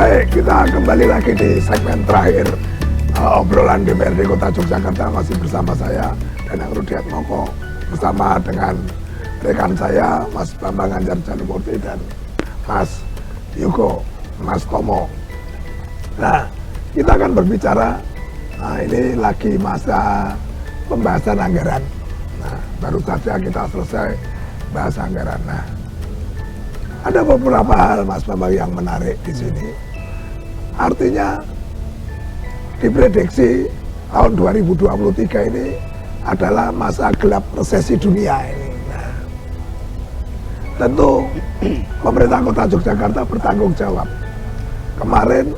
Baik, kita kembali lagi di segmen terakhir obrolan DPRD Kota Yogyakarta, masih bersama saya Danang Rudiatmoko bersama dengan rekan saya Mas Bambang Anjar Janumurti dan Mas Yugo, Mas Tomo. Nah, kita akan berbicara, ini lagi masa pembahasan anggaran. Nah, baru saja kita selesai bahas anggaran. Nah, ada beberapa hal Mas Bambang yang menarik di sini. Artinya diprediksi tahun 2023 ini adalah masa gelap resesi dunia ini. Nah, tentu pemerintah Kota Yogyakarta bertanggung jawab. Kemarin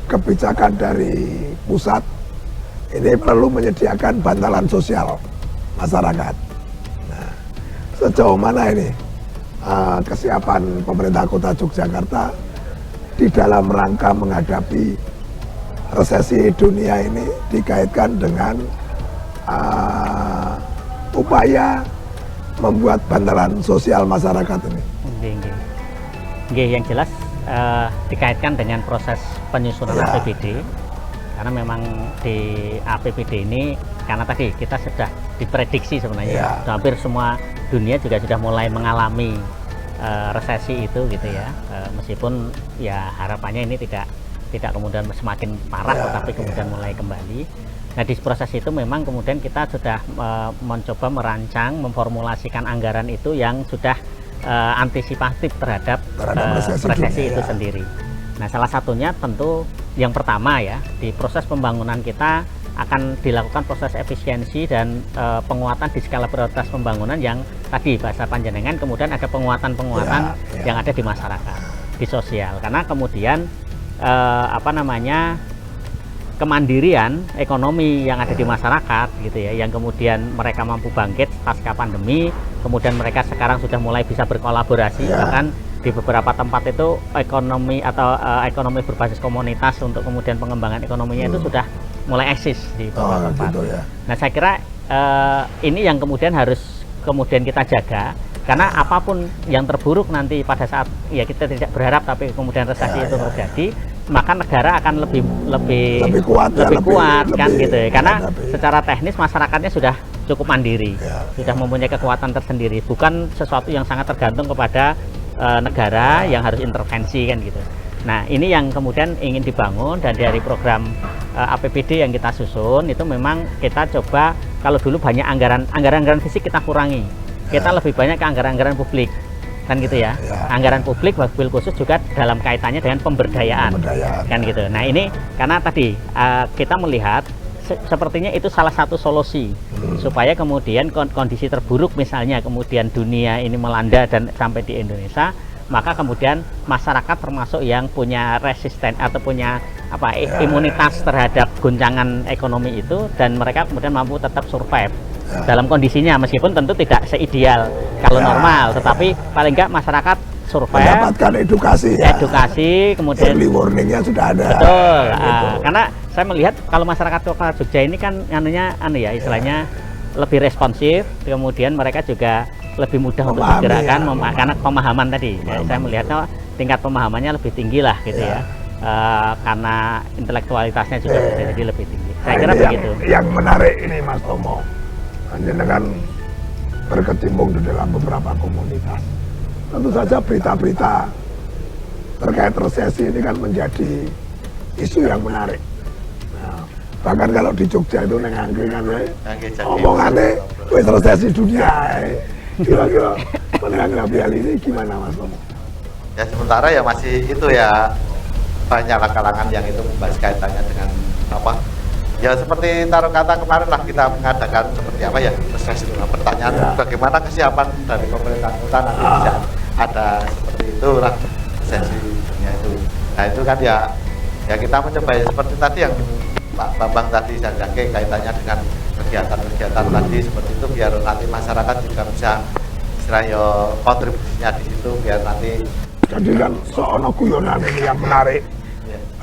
kebijakan dari pusat ini perlu menyediakan bantalan sosial masyarakat. Nah, sejauh mana ini kesiapan pemerintah Kota Yogyakarta di dalam rangka menghadapi resesi dunia ini dikaitkan dengan upaya membuat bantalan sosial masyarakat ini. Yang jelas dikaitkan dengan proses penyusunan APBD, karena memang di APBD ini karena tadi kita sudah diprediksi sebenarnya hampir semua dunia juga sudah mulai mengalami resesi itu gitu ya, meskipun ya harapannya ini tidak kemudian semakin parah tetapi kemudian mulai kembali. Nah, di proses itu memang kemudian kita sudah mencoba merancang, memformulasikan anggaran itu yang sudah antisipatif terhadap resesi itu sendiri. Nah, salah satunya tentu yang pertama ya, di proses pembangunan kita akan dilakukan proses efisiensi dan penguatan di skala prioritas pembangunan yang tadi bahasa panjenengan, kemudian ada penguatan yang ada di masyarakat, di sosial, karena kemudian kemandirian ekonomi yang ada di masyarakat gitu ya, yang kemudian mereka mampu bangkit pasca pandemi, kemudian mereka sekarang sudah mulai bisa berkolaborasi, bahkan di beberapa tempat itu ekonomi atau ekonomi berbasis komunitas untuk kemudian pengembangan ekonominya itu sudah mulai eksis di beberapa tempat. Gitu ya. Nah, saya kira ini yang kemudian harus kemudian kita jaga, karena apapun yang terburuk nanti pada saat ya kita tidak berharap tapi kemudian resesi itu terjadi, maka negara akan lebih kuat kan gitu ya, karena secara teknis masyarakatnya sudah cukup mandiri, sudah mempunyai kekuatan tersendiri, bukan sesuatu yang sangat tergantung kepada negara yang harus intervensi kan gitu. Nah, ini yang kemudian ingin dibangun, dan dari program APBD yang kita susun itu memang kita coba, kalau dulu banyak anggaran fisik kita kurangi, kita lebih banyak ke anggaran publik kan gitu ya. Anggaran publik wabil khusus juga dalam kaitannya dengan pemberdayaan kan gitu. Nah, ini karena tadi kita melihat sepertinya itu salah satu solusi supaya kemudian kondisi terburuk misalnya kemudian dunia ini melanda dan sampai di Indonesia, maka kemudian masyarakat termasuk yang punya resisten atau punya imunitas terhadap goncangan ekonomi itu, dan mereka kemudian mampu tetap survive dalam kondisinya, meskipun tentu tidak seideal kalau normal, tetapi paling enggak masyarakat survive, mendapatkan edukasi kemudian early warningnya sudah ada. Betul, karena saya melihat kalau masyarakat Kota Jogja ini kan istilahnya lebih responsif, kemudian mereka juga lebih mudah untuk digerakkan, karena pemahaman tadi. Saya melihatnya tingkat pemahamannya lebih tinggi lah gitu ya, karena intelektualitasnya juga bisa jadi lebih tinggi. Saya kira begitu. Yang menarik ini Mas Tomo, dengan berkecimpung di dalam beberapa komunitas. Tentu saja berita-berita terkait resesi ini kan menjadi isu yang menarik. Nah, bahkan kalau di Jogja itu nengangkringan omongannya wis resesi dunia. Kira-kira menanggapi hal ini gimana Mas Tomo? Ya sementara ya masih itu ya, banyak kalangan yang itu membahas kaitannya dengan ya seperti taruh kata kemarin lah kita mengadakan seperti apa ya, resesi itu pertanyaan bagaimana kesiapan dari pemerintah kota nanti bisa ada seperti itu lah resesi dunia itu. Nah itu kan ya kita mencoba seperti tadi yang Pak Bambang tadi jajake kaitannya dengan kegiatan-kegiatan tadi seperti itu, biar nanti masyarakat juga bisa istilahnya kontribusinya di situ, biar nanti jadi kan seorang guyonan ini yang menarik.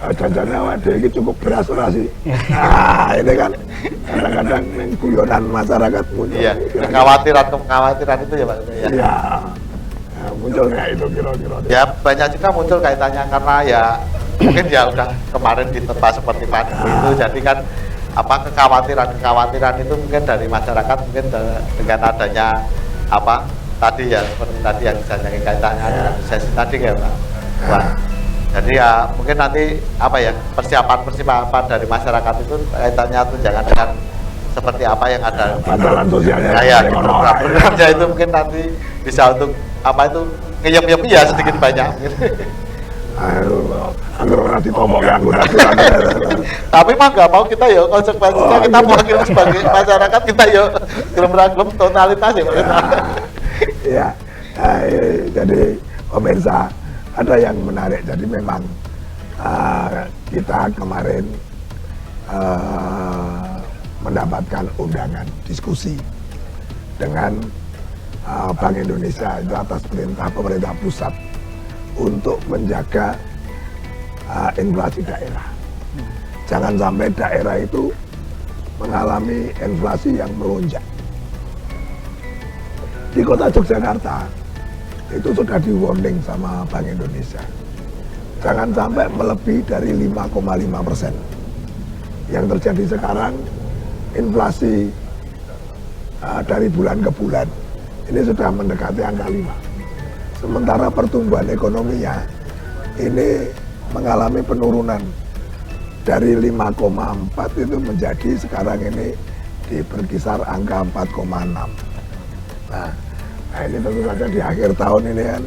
Jajannya wadah ini cukup berasuransi. Nah, ini kan kadang-kadang guyonan masyarakat punya. Iya, kekhawatiran itu ya Pak. Iya. Nah, munculnya itu kira-kira. Ya banyak juga muncul kaitannya karena ya mungkin ya udah kemarin ditempa seperti pandemi itu, jadi kan apa kekhawatiran itu mungkin dari masyarakat mungkin dengan adanya apa tadi ya seperti tadi yang dijanjikan kaitannya dengan sesi tadi ya Pak. Wah, jadi ya mungkin nanti apa ya persiapan dari masyarakat itu kaitannya tunjangan dengan seperti apa yang ada Bantalan sosialnya. ya program-programnya itu mungkin nanti bisa untuk apa itu ngeyem ya sedikit banyak. Agar orang ditomong yang anggota. Tapi mah nggak mau kita yuk konsekuensinya kita mewakili sebagai masyarakat kita yuk gelem totalitas ya Pak. Ya, jadi pemirsa ada yang menarik. Jadi memang kita kemarin mendapatkan undangan diskusi dengan Bank Indonesia itu atas perintah pemerintah pusat untuk menjaga inflasi daerah. Jangan sampai daerah itu mengalami inflasi yang melonjak. Di kota Yogyakarta itu sudah di warning sama Bank Indonesia. Jangan sampai melebihi dari 5,5%. Yang terjadi sekarang inflasi dari bulan ke bulan ini sudah mendekati angka 5. Sementara pertumbuhan ekonominya ini mengalami penurunan dari 5,4 itu menjadi sekarang ini di berkisar angka 4,6. Nah, ini tentu saja di akhir tahun ini kan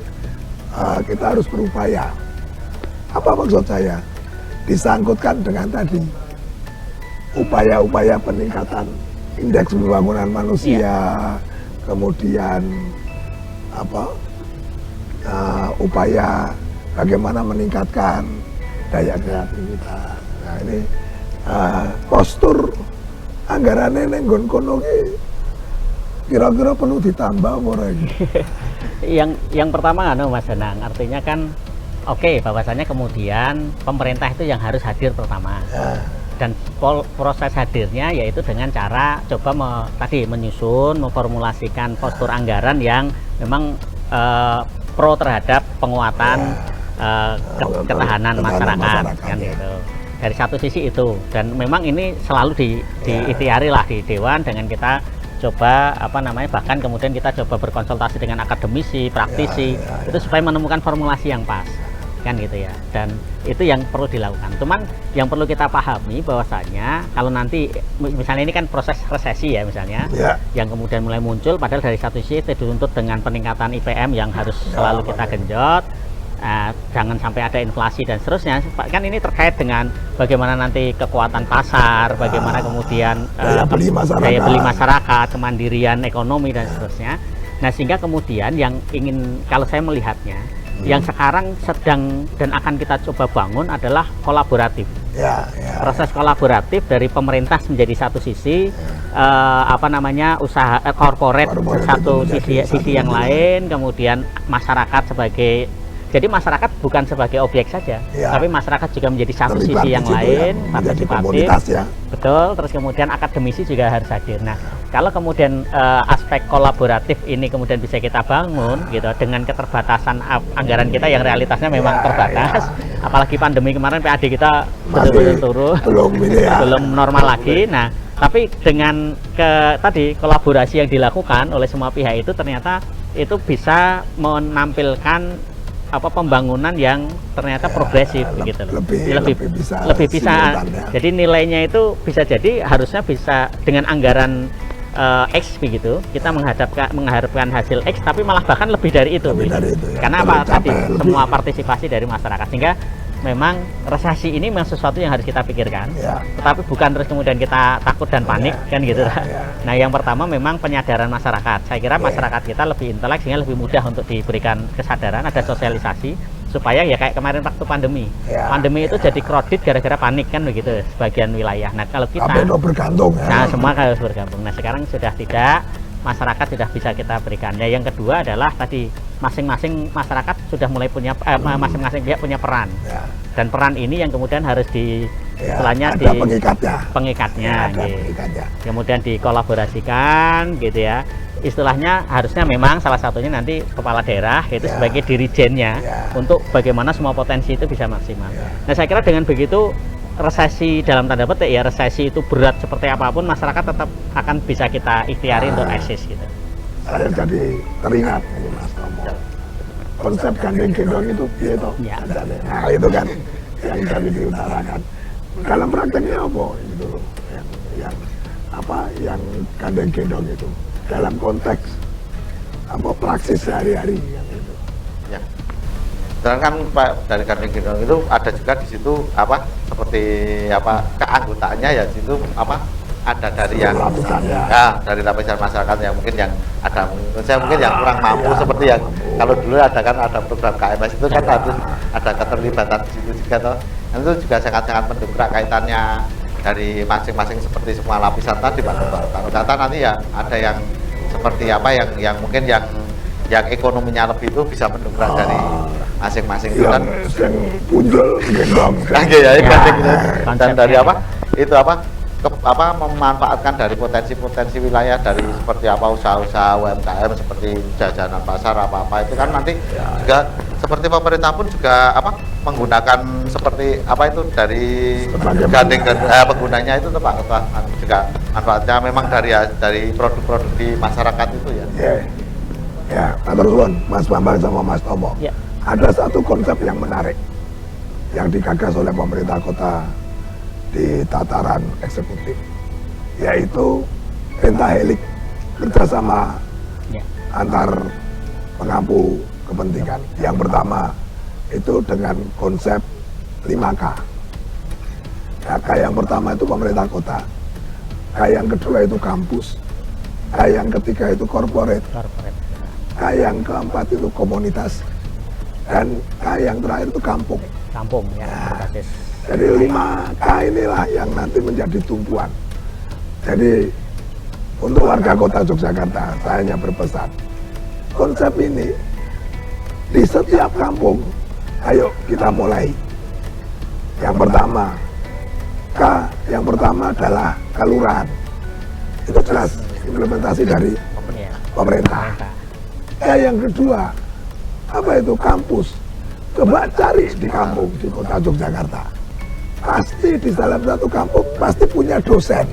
kita harus berupaya. Apa maksud saya? Disangkutkan dengan tadi upaya-upaya peningkatan indeks pembangunan manusia, kemudian upaya bagaimana meningkatkan daya kreativitas. Nah ini postur anggarannya nenggon kono kira-kira perlu ditambah ora iki. Yang pertama Mas Danang, artinya kan oke, bahwasanya kemudian pemerintah itu yang harus hadir pertama. Dan proses hadirnya yaitu dengan cara coba tadi menyusun, memformulasikan postur anggaran yang memang pro terhadap penguatan ketahanan masyarakat kan gitu. Dari satu sisi itu, dan memang ini selalu diikhtiari lah di Dewan dengan kita coba bahkan kemudian kita coba berkonsultasi dengan akademisi, praktisi itu supaya menemukan formulasi yang pas kan gitu ya. Dan itu yang perlu dilakukan. Cuman yang perlu kita pahami bahwasanya kalau nanti misalnya ini kan proses resesi ya misalnya yang kemudian mulai muncul, padahal dari satu sisi dituntut dengan peningkatan IPM yang harus selalu kita genjot, jangan sampai ada inflasi dan seterusnya. Kan ini terkait dengan bagaimana nanti kekuatan pasar, bagaimana kemudian daya beli masyarakat, kemandirian ekonomi dan seterusnya. Nah sehingga kemudian yang ingin kalau saya melihatnya yang sekarang sedang dan akan kita coba bangun adalah kolaboratif. Proses kolaboratif dari pemerintah menjadi satu sisi, usaha korporat satu sisi yang lain, kemudian masyarakat sebagai, jadi masyarakat bukan sebagai objek saja, tapi masyarakat juga menjadi satu sisi yang lain, partisipatif, betul. Terus kemudian akademisi juga harus hadir. Nah, kalau kemudian aspek kolaboratif ini kemudian bisa kita bangun gitu dengan keterbatasan anggaran kita yang realitasnya memang terbatas, apalagi pandemi kemarin PAD kita betul-betul turun, belum normal lagi. Nah, tapi dengan tadi kolaborasi yang dilakukan oleh semua pihak itu ternyata itu bisa menampilkan pembangunan yang ternyata progresif gitu loh. Lebih bisa. Jadi nilainya itu bisa jadi harusnya bisa dengan anggaran X begitu, kita mengharapkan hasil X tapi malah bahkan lebih dari itu. Karena tadi semua partisipasi dari masyarakat, sehingga memang resesi ini memang sesuatu yang harus kita pikirkan, tetapi bukan terus kemudian kita takut dan panik kan gitu. Nah yang pertama memang penyadaran masyarakat. Saya kira masyarakat kita lebih intelek sehingga lebih mudah untuk diberikan kesadaran, ada sosialisasi supaya ya kayak kemarin waktu pandemi itu jadi kredit gara-gara panik kan begitu sebagian wilayah. Nah kalau kita bergantung semua harus bergantung. Nah sekarang sudah tidak, masyarakat sudah bisa kita berikan. Nah yang kedua adalah tadi masing-masing masyarakat sudah mulai punya masing-masing pihak punya peran, dan peran ini yang kemudian harus istilahnya pengikatnya gitu. Kemudian dikolaborasikan gitu ya. istilahnya harusnya memang salah satunya nanti kepala daerah itu sebagai dirijennya untuk bagaimana semua potensi itu bisa maksimal. Nah saya kira dengan begitu resesi dalam tanda petik ya, resesi itu berat seperti apapun masyarakat tetap akan bisa kita ikhtiari untuk eksis gitu. Saya jadi teringat ini Mas Tomo. Konsep gandeng gendong itu gitu. Ya. Nah itu kan yang tadi diutarakan. Dalam prakteknya apa itu loh, yang gandeng gendong itu dalam konteks apa praksis sehari-hari yang itu. Ya. Dan kan Pak dari gandeng gendong itu ada juga di situ apa seperti apa keanggotaannya ya di situ apa ada dari yang dari lapisan masyarakat yang mungkin yang ada saya mungkin yang kurang mampu seperti yang kalau dulu ada kan ada program KMS itu kan harus ada keterlibatan di situ juga toh. Dan itu juga sangat-sangat mendongkrak kaitannya dari masing-masing seperti semua lapisan tadi Pak Data nanti ya ada yang seperti apa yang mungkin yang ekonominya lebih itu bisa mendongkrak dari masing-masing itu kan yang muncul gendong dan dari apa itu apa memanfaatkan dari potensi-potensi wilayah dari seperti apa usaha-usaha UMKM seperti jajanan pasar apa-apa itu kan nanti juga seperti pemerintah pun juga apa menggunakan seperti apa itu dari gandeng penggunanya itu Pak juga manfaatnya memang dari produk-produk di masyarakat itu ya. Ya, matur suwun Mas Bambang sama Mas Tomo. Ada satu konsep yang menarik yang digagas oleh pemerintah kota di tataran eksekutif, yaitu pentahelik kerjasama antar pengampu kepentingan. Yang pertama itu dengan konsep 5K. Nah, K yang pertama itu pemerintah kota, K yang kedua itu kampus, K yang ketiga itu corporate, K yang keempat itu komunitas, dan K yang terakhir itu kampung. Ya. Jadi 5K inilah yang nanti menjadi tumpuan. Jadi untuk warga kota Yogyakarta, saya hanya berpesan, konsep ini di setiap kampung, ayo kita mulai. Yang pertama, K yang pertama adalah kelurahan. Itu jelas implementasi dari pemerintah. K yang kedua, apa itu kampus? Coba cari di kampung di kota Yogyakarta. Pasti di dalam satu kampung pasti punya dosen.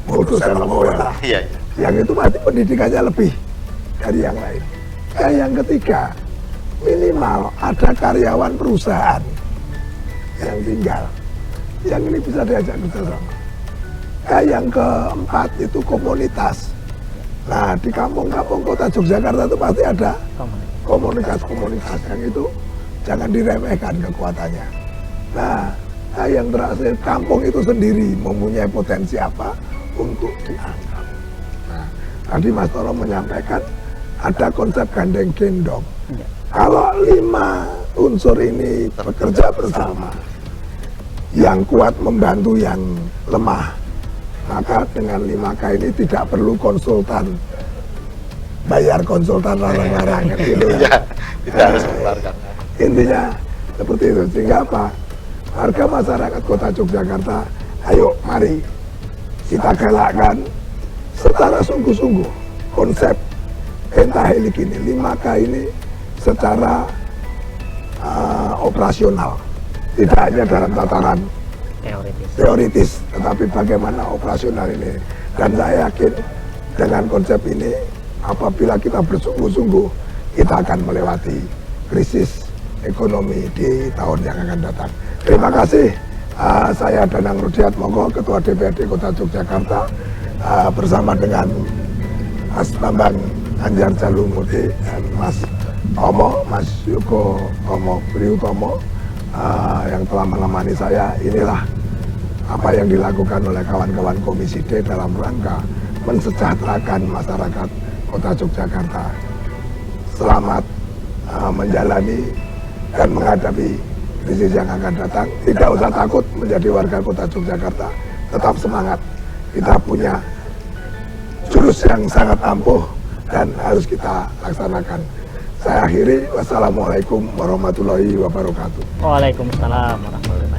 Dosen lah. Yang itu pasti pendidikannya lebih dari yang lain. Yang ketiga, minimal ada karyawan perusahaan yang tinggal. Yang ini bisa diajak kerjasama. Yang keempat itu komunitas. Nah, di kampung-kampung kota Yogyakarta itu pasti ada komunitas yang itu jangan diremehkan kekuatannya. Nah, yang terakhir kampung itu sendiri mempunyai potensi apa untuk dianggap. Nah, tadi Mas Toro menyampaikan ada konsep gandeng gendong. Kalau 5 unsur ini bekerja bersama, yang kuat membantu yang lemah, maka dengan 5K ini tidak perlu konsultan, bayar konsultan larang-larang gitu ya. Tidak harus mengeluarkan. Intinya seperti itu, sehingga apa? Warga masyarakat kota Yogyakarta, ayo mari kita galakkan secara sungguh-sungguh konsep pentahelik ini, 5K ini secara operasional, tidak hanya dalam tataran teoritis, tetapi bagaimana operasional ini. Dan saya yakin dengan konsep ini, apabila kita bersungguh-sungguh, kita akan melewati krisis ekonomi di tahun yang akan datang. Terima kasih. Saya Danang Rudiat Moko, Ketua DPRD Kota Yogyakarta, bersama dengan Mas Bambang Anjar Jalumudi dan Mas Tomo, Mas Yuko Tomo Priutomo, yang telah menemani saya. Inilah apa yang dilakukan oleh kawan-kawan Komisi D dalam rangka mensejahterakan masyarakat Kota Yogyakarta. Selamat menjalani dan menghadapi krisis yang akan datang. Tidak usah takut menjadi warga Kota Yogyakarta, tetap semangat. Kita punya jurus yang sangat ampuh dan harus kita laksanakan. Saya akhiri, wassalamualaikum warahmatullahi wabarakatuh. Waalaikumsalam warahmatullahi wabarakatuh.